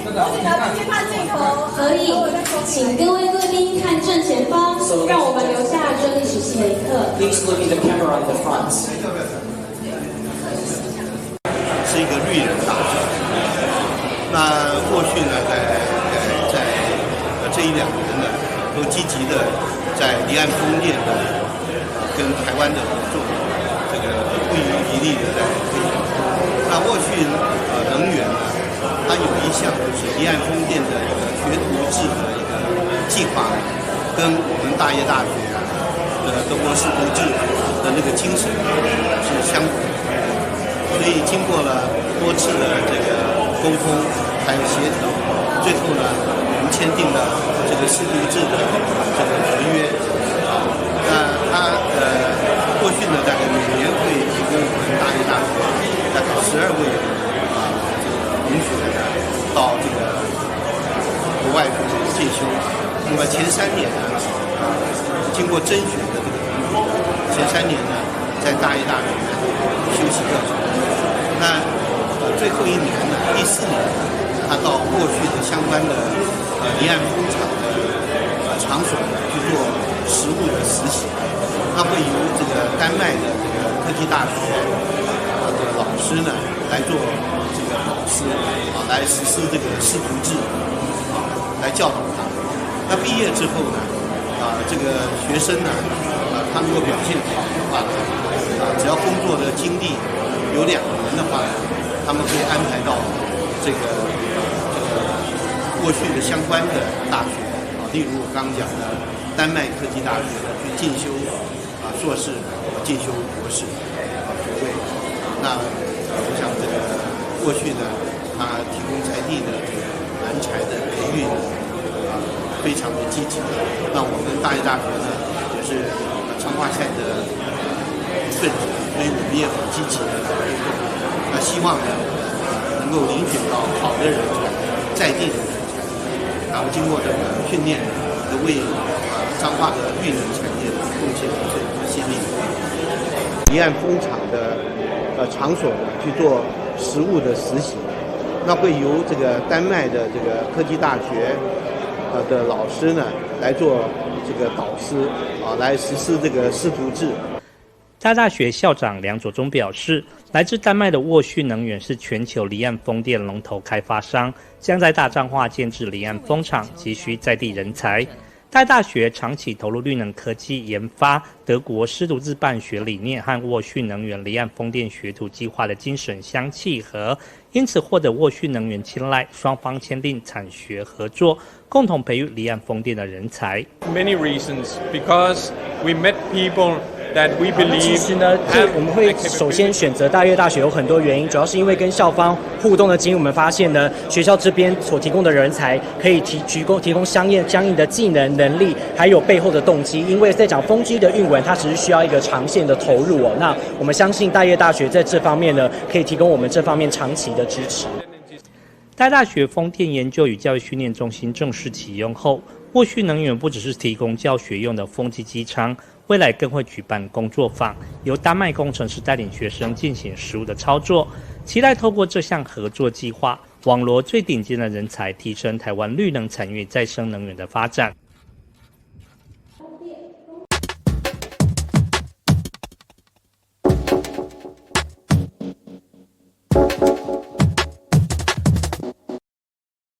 可以，请各位贵宾看正前方，让我们留下这历史性的一刻。Please look at the camera on the front. 是一个绿人大学。那过去呢，在这1-2年呢，都积极的在离岸风电的跟台湾的合作，这个不遗余力的在推展。那沃旭能源呢，它有一项就是离岸风电的一个学徒制的一个计划，跟我们大业大学的德国师徒制的那个精神是相符的。所以经过了多次的这个沟通还有协调，最后呢，我们签订了这个师徒制的这个合约。那它过去呢，大概每年会提供我们大业大学大概12位同学到这个国外去进修。那么前3年呢，经过甄选的这个前3年呢，在大业大学修习课程。那最后1年呢，第4年，他到过去的相关的离岸风场的场所去做实务的实习。那会由这个丹麦的这个科技大学的老师呢来做这个导师来实施这个师徒制来教导他。那毕业之后呢，这个学生呢，他如果表现好的话，只要工作的经历有2年的话，他们可以安排到这个过去的相关的大学例如我刚讲的丹麦科技大学去进修硕士、进修博士学位。那我想这个过去呢，他提供在地的这个人才的培育非常的积极。那我们大业大学呢，也是彰化县的份子，所以我们也很积极的互动。那希望呢，能够遴选到好的人才，在地的人才，然后经过这个训练，能为彰化的绿能产业贡献最先进。离岸风场的场所呢去做实务的实习，那会由这个丹麦的这个科技大学的老师呢来做这个导师来实施这个师徒制。大学校长梁佐忠表示，来自丹麦的沃旭能源是全球离岸风电龙头开发商，将在大彰化建置离岸风场，急需在地人才。大学长期投入绿能科技研发，德国师徒制办学理念和沃旭能源离岸风电学徒计划的精神相契合，因此获得沃旭能源青睐，双方签订产学合作，共同培育离岸风电的人才。Many reasons, because we met people that we believe 其实呢，我们会首先选择大业大学有很多原因，主要是因为跟校方互动的经验，我们发现呢，学校这边所提供的人才可以提供相应的技能、能力，还有背后的动机。因为在讲风机的运维，它只是需要一个长线的投入哦。那我们相信大业大学在这方面呢，可以提供我们这方面长期的支持。大学风电研究与教育训练中心正式启用后，沃旭能源不只是提供教学用的风机机舱，未来更会举办工作坊，由丹麦工程师带领学生进行实务的操作，期待透过这项合作计划，网罗最顶尖的人才，提升台湾绿能产业再生能源的发展。